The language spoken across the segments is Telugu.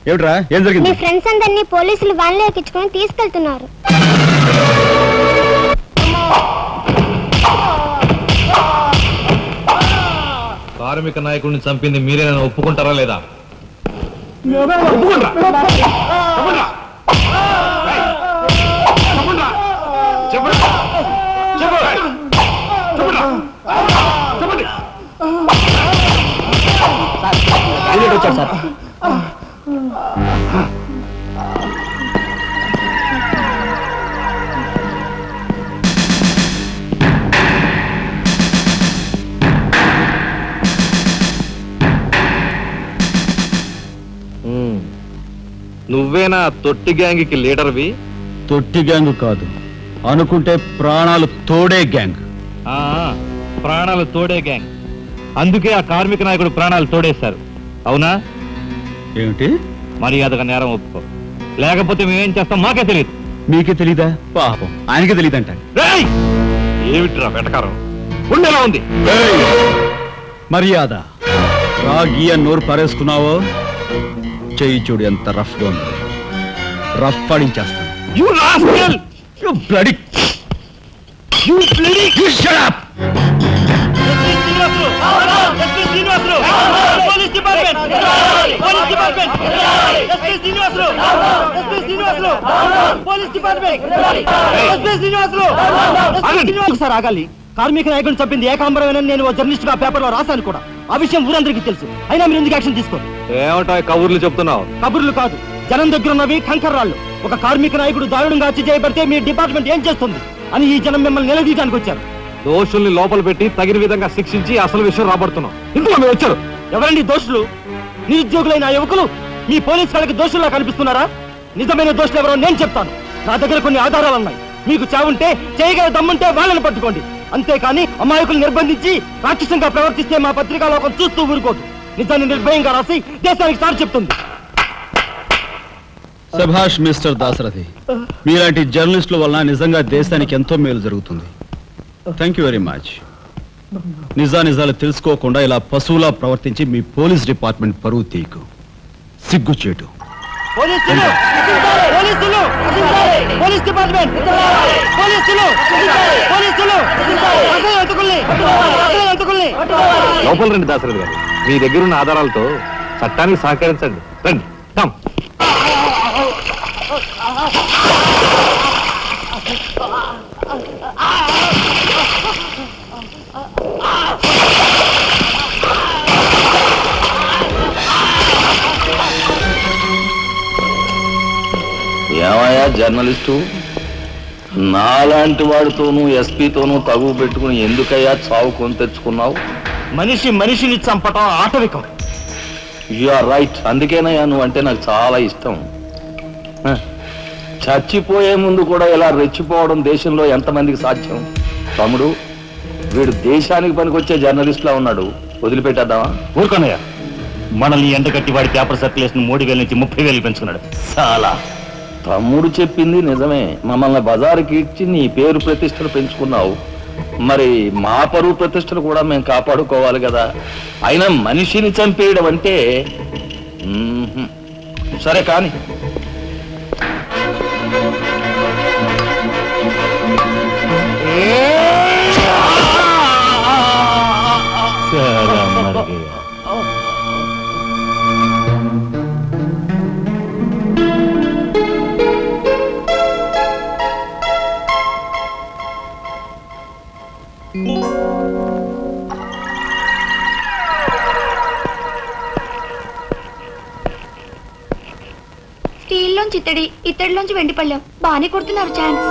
ఏమిట్రా ఏం జరిగింది? మీ ఫ్రెండ్స్ అందరినీ పోలీసులు వ్యాన్లో ఎక్కించుకొని తీసుకెళ్తున్నారు. కార్మిక నాయకుడిని చంపింది మీరే నన్ను ఒప్పుకుంటారా లేదా? వచ్చాడు సార్. నువ్వేనా తొట్టి గ్యాంగ్కి లీడర్వి? తొట్టి గ్యాంగ్ కాదు, అనుకుంటే ప్రాణాలు తోడే గ్యాంగ్. ప్రాణాలు తోడే గ్యాంగ్. అందుకే ఆ కార్మిక నాయకుడు ప్రాణాలు తోడేశారు, అవునా? ఏమిటి? మర్యాదగా నేరం ఒప్పుకో, లేకపోతే మేమేం చేస్తాం మాకే తెలియదు. మీకే తెలీదా? పాపం ఆయనకే తెలియదంట. ఏమిట్రా వెటకారం? ఉండేలా ఉంది. మర్యాద రాగి అని నోరు పారేసుకున్నావో చెయ్యి చూడు ఎంత రఫ్ గా ఉంది. రఫ్ పాడించేస్తాను. You rascal! You bloody! You bloody! You shut up! Sir ఆగాలి. కార్మిక నాయకుడిని చంపింది ఏకాంబరమేనని నేను జర్నలిస్ట్ గా పేపర్ లో రాశాను కూడా. ఆ విషయం ఊరందరికీ తెలుసు. అయినా మీరు ఎందుకు యాక్షన్ తీసుకోండి? ఏమంటా కబుర్లు చెప్తున్నావు? కబుర్లు కాదు, జనం దగ్గర ఉన్నవి కంకర్రాళ్ళు. ఒక కార్మిక నాయకుడు దారుణంగా హత్య చేయబడితే మీ డిపార్ట్మెంట్ ఏం చేస్తుంది అని ఈ జనం మిమ్మల్ని నిలదీయడానికి వచ్చారు. దోషుల్ని లోపల పెట్టి తగిన విధంగా శిక్షించి అసలు విషయం రాబడుతున్నాం. ఇందులో మీరు వచ్చారు. ఎవరండి దోషులు? నిరుద్యోగులైన యువకులు మీ పోలీసు వాళ్ళకి దోషుల్లా కనిపిస్తున్నారా? నిజమైన దోషులు ఎవరో నేను చెప్తాను. నా దగ్గర కొన్ని ఆధారాలు ఉన్నాయి. మీకు చావుంటే చేయగల దమ్ముంటే వాళ్ళని పట్టుకోండి. అంతేకాని అమాయకులు నిర్బంధించి రాక్షసంగా ప్రవర్తిస్తే మా పత్రికా లోకం చూస్తూ ఊరుకోదు. నిజాన్ని నిర్భయంగా రాసి దేశానికి సార్ చెప్తుంది. సభాష్ మిస్టర్ దాశరథి, మీలాంటి జర్నలిస్టుల వలన నిజంగా దేశానికి ఎంతో మేలు జరుగుతుంది. Thank you very much. నిజాలు తెలుసుకోకుండా ఇలా పశువులా ప్రవర్తించి మీ పోలీస్ డిపార్ట్మెంట్ పరువు తీయకు. సిగ్గుచేటు. పోలీసులు! పోలీసులు! Police department! పోలీసులు! పోలీసులు! లోపల రండి దాసరథి గారు. మీ దగ్గర ఉన్న ఆధారాలతో చట్టానికి సహకరించండి. రండి. కమ్. ఏమయ్యా జర్నలిస్టు, నాలాంటి వాడితోనూ ఎస్పీతోనూ తగువ పెట్టుకుని ఎందుకయ్యా చావు కొని తెచ్చుకున్నావు? మనిషిని చంపటం ఆటవికం. You are right. అందుకేనయ్యా నువ్వు అంటే నాకు చాలా ఇష్టం. చచ్చిపోయే ముందు కూడా ఇలా రెచ్చిపోవడం దేశంలో ఎంతమందికి సాధ్యం? తమ్ముడు, వీడు దేశానికి పనికొచ్చే జర్నలిస్టులా ఉన్నాడు. వదిలిపెట్టేద్దామా? ఊరుకోనయ్యా. మనల్ని ఎండగట్టి వాడి పేపర్ సర్క్యులేషన్ 3,000 నుంచి 30,000 పెంచుకున్నాడు. చాలా. తమ్ముడు చెప్పింది నిజమే. మమ్మల్ని బజారుకి ఇచ్చి నీ పేరు ప్రతిష్టలు పెంచుకున్నావు. మరి మా పరువు ప్రతిష్టలు కూడా మేము కాపాడుకోవాలి కదా. అయినా మనిషిని చంపేయడం అంటే సరే కానీ స్టీల్లోంచి ఇత్తడిలోంచి వెండి పళ్ళెం బాగానే కొడుతున్నారు. ఛాన్స్.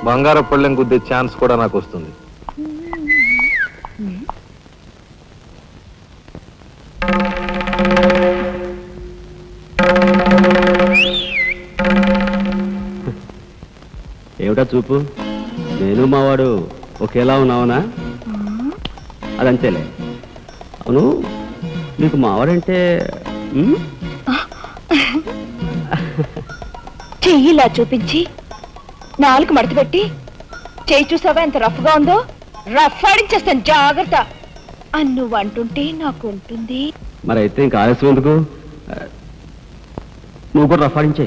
బంగారు పళ్ళెం గుద్దే ఛాన్స్ కూడా నాకు వస్తుంది. ఏమిటా చూపు? నేను మావాడు ఒకేలా ఉన్నావునా? అదంతేలే. అవును, నీకు మావాడంటే చెయ్యిలా చూపించి నాలుగు మడత పెట్టి చెయ్యి చూసావా ఎంత రఫ్ గా ఉందో? రఫ్ ఆడించేస్తాను, జాగ్రత్త. నువ్వు అంటుంటే నాకు ఉంటుంది. మరి అయితే ఇంకా ఆలస్యం ఎందుకు? నువ్వు కూడా రఫాడించే